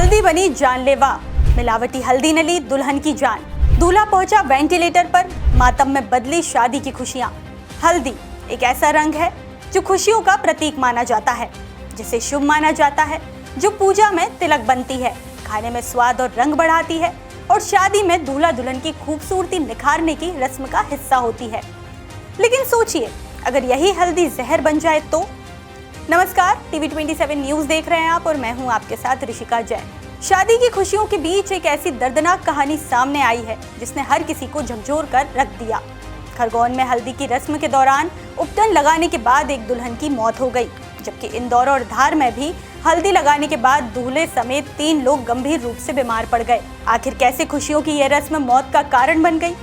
हल्दी बनी जानलेवा, मिलावटी हल्दी ने ली दुल्हन की जान। दूल्हा पहुंचा वेंटिलेटर पर, मातम में बदली शादी की खुशियां। हल्दी एक ऐसा रंग है जो खुशियों का प्रतीक माना जाता है, जिसे शुभ माना जाता है, जो पूजा में तिलक बनती है, खाने में स्वाद और रंग बढ़ाती है और शादी में दूल्हा दुल्हन की खूबसूरती निखारने की रस्म का हिस्सा होती है। लेकिन सोचिए, अगर यही हल्दी जहर बन जाए तो? नमस्कार, टीवी 27 न्यूज देख रहे हैं आप और मैं हूं आपके साथ ऋषिका जैन। शादी की खुशियों के बीच एक ऐसी दर्दनाक कहानी सामने आई है जिसने हर किसी को झकझोर कर रख दिया। खरगोन में हल्दी की रस्म के दौरान उपटन लगाने के बाद एक दुल्हन की मौत हो गई, जबकि इंदौर और धार में भी हल्दी लगाने के बाद दूल्हे समेत 3 लोग गंभीर रूप से बीमार पड़ गए। आखिर कैसे खुशियों की यह रस्म मौत का कारण बन गई?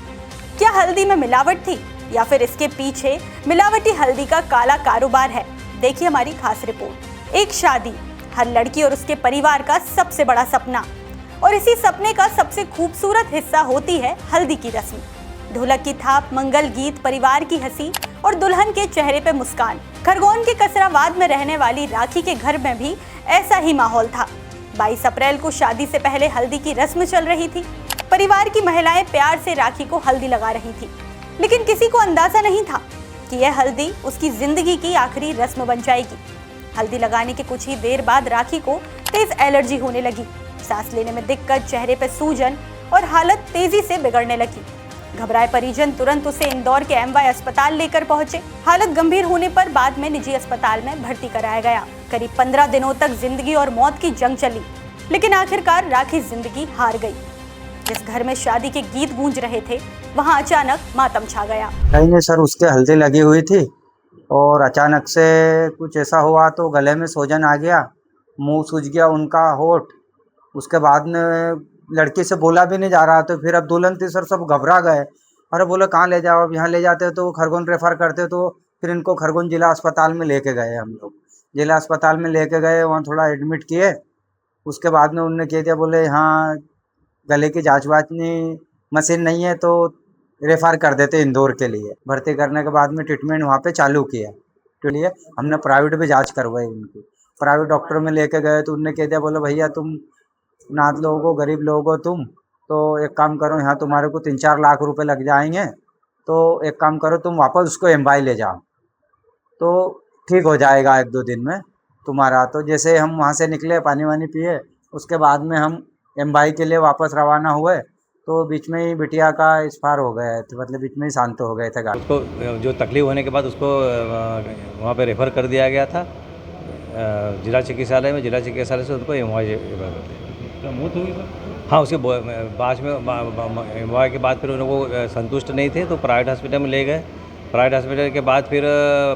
क्या हल्दी में मिलावट थी या फिर इसके पीछे मिलावटी हल्दी का काला कारोबार है? देखिए हमारी खास रिपोर्ट। एक शादी हर लड़की और उसके परिवार का सबसे बड़ा सपना, और इसी सपने का सबसे खूबसूरत हिस्सा होती है हल्दी की रस्म। ढोलक की थाप, मंगल गीत, परिवार की हंसी और दुल्हन के चेहरे पे मुस्कान। खरगोन के कसराबाद में रहने वाली राखी के घर में भी ऐसा ही माहौल था। 22 अप्रैल को शादी से पहले हल्दी की रस्म चल रही थी। परिवार की महिलाएं प्यार से राखी को हल्दी लगा रही थी, लेकिन किसी को अंदाजा नहीं था कि यह हल्दी उसकी जिंदगी की आखिरी रस्म बन जाएगी। हल्दी लगाने के कुछ ही देर बाद राखी को तेज एलर्जी होने लगी। सांस लेने में दिक्कत, चेहरे पर सूजन और हालत तेजी से बिगड़ने लगी। घबराए परिजन तुरंत उसे इंदौर के MY अस्पताल लेकर पहुंचे। हालत गंभीर होने पर बाद में निजी अस्पताल में भर्ती कराया गया। करीब 15 दिनों तक जिंदगी और मौत की जंग चली, लेकिन आखिरकार राखी जिंदगी हार गई। जिस घर में शादी के गीत गूंज रहे थे, वहां अचानक मातम छा गया। नहीं सर, उसके हल्दी लगी हुई थी और अचानक से कुछ ऐसा हुआ तो गले में सूजन आ गया, मुंह सूज गया उनका, होठ। उसके बाद में लड़की से बोला भी नहीं जा रहा, तो फिर अब दुल्हन थी सर, सब घबरा गए। अरे बोले कहाँ ले जाओ, अब यहाँ ले जाते तो खरगोन रेफर करते, तो फिर इनको खरगोन जिला अस्पताल में लेके गए। हम लोग जिला अस्पताल में लेके गए, वहाँ थोड़ा एडमिट किए। उसके बाद में उन्होंने कह दिया, बोले यहाँ गले की जाँच वाचनी मशीन नहीं है तो रेफर कर देते इंदौर के लिए। भर्ती करने के बाद में ट्रीटमेंट वहाँ पे चालू किया। तो लिए हमने प्राइवेट भी जांच करवाई उनकी। प्राइवेट डॉक्टर में लेके गए तो उनने कह दिया, बोले भैया तुम नाथ लोगों को, गरीब लोगों को, तुम तो एक काम करो, यहाँ तुम्हारे को 3-4 लाख रुपए लग जाएंगे, तो एक काम करो तुम वापस उसको MY ले जाओ तो ठीक हो जाएगा 1-2 दिन में तुम्हारा। तो जैसे हम वहाँ से निकले, पानी वानी पिए, उसके बाद में हम MY के लिए वापस रवाना हुए, तो बीच में ही बिटिया का एक्सपायर हो गया है, तो मतलब बीच में ही शांत हो गए थे। उसको जो तकलीफ होने के बाद उसको वहाँ पे रेफ़र कर दिया गया था जिला चिकित्सालय में। जिला चिकित्सालय से उनको MY रेफर कर दिया। मौत हुई सर? हाँ, उसके बाद में MY के बाद फिर उनको संतुष्ट नहीं थे तो प्राइवेट हॉस्पिटल में ले गए। प्राइवेट हॉस्पिटल के बाद फिर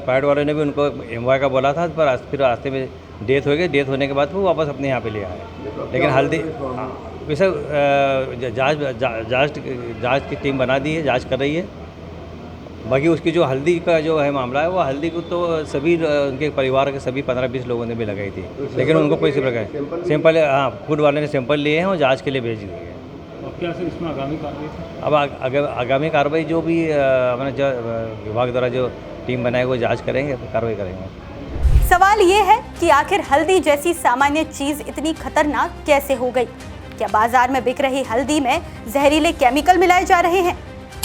प्राइवेट वालों ने भी उनको MY का बोला था, पर फिर रास्ते में डेथ हो गई। डेथ होने के बाद वो वापस अपने यहाँ पे ले आए। लेकिन हल्दी वैसे जांच की टीम बना दी है, जांच कर रही है। बाकी उसकी जो हल्दी का जो है मामला है, वो हल्दी को तो सभी उनके परिवार के सभी 15-20 लोगों ने भी लगाई थी, लेकिन उनको कोई सैंपल, हाँ, फूड वाले ने सैंपल लिए हैं और जांच के लिए भेज दिए हैं। अब क्या सर इसमें आगामी कार्रवाई? अब आगामी कार्रवाई जो भी अपने विभाग द्वारा जो टीम बनाई वो जाँच करेंगे, कार्रवाई करेंगे। सवाल ये है कि आखिर हल्दी जैसी सामान्य चीज इतनी खतरनाक कैसे हो गई? क्या बाजार में बिक रही हल्दी में जहरीले केमिकल मिलाए जा रहे हैं?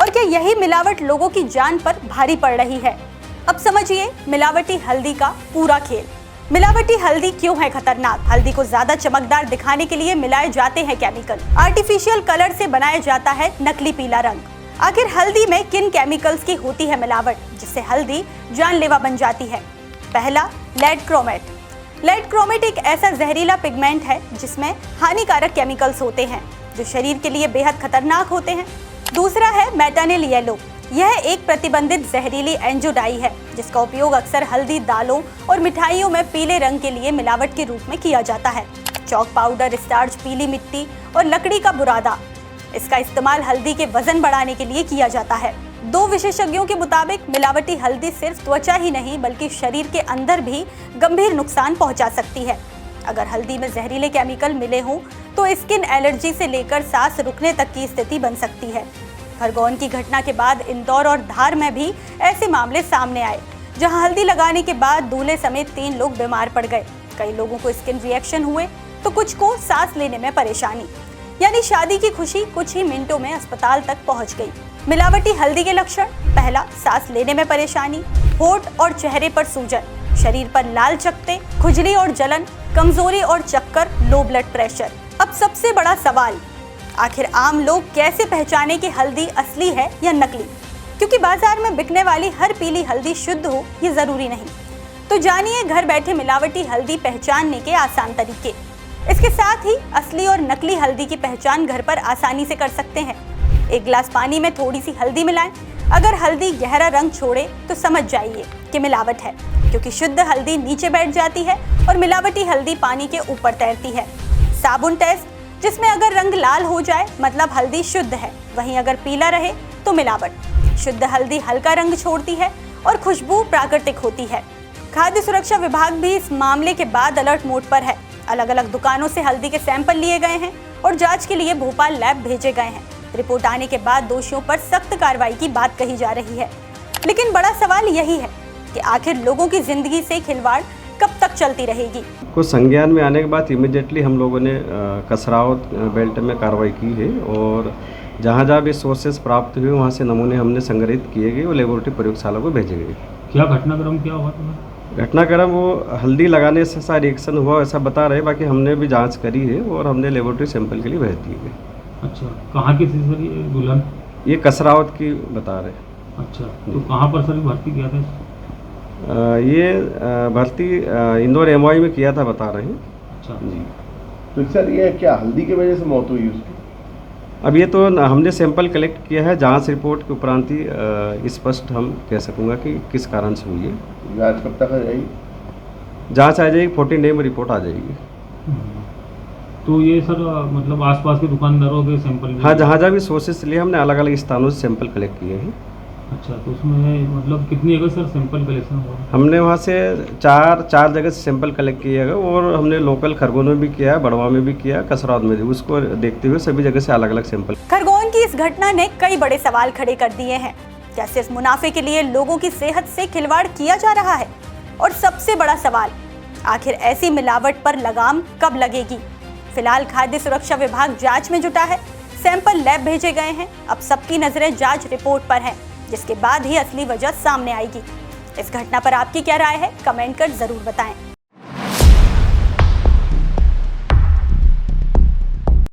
और क्या यही मिलावट लोगों की जान पर भारी पड़ रही है? अब समझिए मिलावटी हल्दी का पूरा खेल। मिलावटी हल्दी क्यों है खतरनाक? हल्दी को ज्यादा चमकदार दिखाने के लिए मिलाए जाते हैं केमिकल। आर्टिफिशियल कलर से बनाया जाता है नकली पीला रंग। आखिर हल्दी में किन केमिकल्स की होती है मिलावट, जिससे हल्दी जानलेवा बन जाती है? पहला, लेड क्रोमेट। लेड क्रोमेट एक ऐसा जहरीला पिगमेंट है जिसमें हानिकारक केमिकल्स होते हैं जो शरीर के लिए बेहद खतरनाक होते हैं। दूसरा है मेटानिल येलो। यह एक प्रतिबंधित जहरीली एंजोडाई है जिसका उपयोग अक्सर हल्दी, दालों और मिठाइयों में पीले रंग के लिए मिलावट के रूप में किया जाता है। चौक पाउडर, स्टार्च, पीली मिट्टी और लकड़ी का बुरादा, इसका इस्तेमाल हल्दी के वजन बढ़ाने के लिए किया जाता है। 2 विशेषज्ञों के मुताबिक मिलावटी हल्दी सिर्फ त्वचा ही नहीं बल्कि शरीर के अंदर भी गंभीर नुकसान पहुंचा सकती है। अगर हल्दी में जहरीले केमिकल मिले हों तो स्किन एलर्जी से लेकर सांस रुकने तक की स्थिति बन सकती है। खरगोन की घटना के बाद इंदौर और धार में भी ऐसे मामले सामने आए, जहां हल्दी लगाने के बाद दूल्हे समेत 3 लोग बीमार पड़ गए। कई लोगों को स्किन रिएक्शन हुए, तो कुछ को सांस लेने में परेशानी। यानी शादी की खुशी कुछ ही मिनटों में अस्पताल तक पहुंच गई। मिलावटी हल्दी के लक्षण: पहला, सांस लेने में परेशानी, होठ और चेहरे पर सूजन, शरीर पर लाल चकत्ते, खुजली और जलन, कमजोरी और चक्कर, लो ब्लड प्रेशर। अब सबसे बड़ा सवाल, आखिर आम लोग कैसे पहचाने कि हल्दी असली है या नकली? क्योंकि बाजार में बिकने वाली हर पीली हल्दी शुद्ध हो ये जरूरी नहीं। तो जानिए घर बैठे मिलावटी हल्दी पहचानने के आसान तरीके। इसके साथ ही असली और नकली हल्दी की पहचान घर पर आसानी से कर सकते हैं। एक गिलास पानी में थोड़ी सी हल्दी मिलाएं। अगर हल्दी गहरा रंग छोड़े तो समझ जाइए कि मिलावट है, क्योंकि शुद्ध हल्दी नीचे बैठ जाती है और मिलावटी हल्दी पानी के ऊपर तैरती है। साबुन टेस्ट, जिसमें अगर रंग लाल हो जाए मतलब हल्दी शुद्ध है, वहीं अगर पीला रहे तो मिलावट। शुद्ध हल्दी हल्का रंग छोड़ती है और खुशबू प्राकृतिक होती है। खाद्य सुरक्षा विभाग भी इस मामले के बाद अलर्ट मोड पर है। अलग अलग दुकानों से हल्दी के सैंपल लिए गए हैं और जांच के लिए भोपाल लैब भेजे गए हैं। रिपोर्ट आने के बाद दोषियों पर सख्त कार्रवाई की बात कही जा रही है। लेकिन बड़ा सवाल यही है कि आखिर लोगों की जिंदगी से खिलवाड़ कब तक चलती रहेगी? कुछ संज्ञान में आने के बाद इमीडिएटली हम लोगों ने कसरावत बेल्ट में कार्रवाई की है और जहाँ जहाँ भी सोर्सेस प्राप्त हुए वहाँ से नमूने हमने संग्रहित किए गए और लेबोरेटरी प्रयोगशाला को भेजे गए। क्या घटनाक्रम क्या हुआ था? घटनाक्रम वो हल्दी लगाने से ऐसा रिएक्शन हुआ ऐसा बता रहे, बाकी हमने भी जांच करी है और हमने लेबोरेटरी सैंपल के लिए भेज दिए गए। अच्छा, कहाँ की थी सर ये दुल्हन? ये कसरावत की बता रहे। अच्छा, तो कहाँ पर सर भर्ती किया था? ये भर्ती इंदौर एमवाई में किया था बता रहे हैं। अच्छा जी। तो सर ये क्या हल्दी की वजह से मौत हुई उसकी? अब ये तो हमने सैंपल कलेक्ट किया है, जांच रिपोर्ट के उपरांत ही स्पष्ट हम कह सकूँगा कि किस कारण से हुई है। जांच कब तक आ जाएगी? जांच आ जाएगी, 14 डे में रिपोर्ट आ जाएगी। तो ये सर मतलब आसपास के दुकानदारों के सैंपल भी? हाँ, जहाँ जहाँ भी सोर्सेस लिए हमने अलग अलग स्थानों से सैंपल कलेक्ट किए हैं। अच्छा, तो उसमें मतलब कितनी जगह सर सैंपल कलेक्शन हुआ? हमने वहाँ से चार जगह से सैंपल कलेक्ट किया है और हमने लोकल खरगोन में भी किया है, बड़वा में भी किया है, कसरावत में भी। उसको देखते हुए सभी जगह से अलग अलग सैंपल। खरगोन की इस घटना ने कई बड़े सवाल खड़े कर दिए हैं। क्या सिर्फ मुनाफे के लिए लोगों की सेहत से खिलवाड़ किया जा रहा है? और सबसे बड़ा सवाल, आखिर ऐसी मिलावट पर लगाम कब लगेगी? फिलहाल खाद्य सुरक्षा विभाग जांच में जुटा है, सैंपल लैब भेजे गए हैं। अब सबकी नजरें जांच रिपोर्ट पर हैं, जिसके बाद ही असली वजह सामने आएगी। इस घटना पर आपकी क्या राय है? कमेंट कर जरूर बताएं।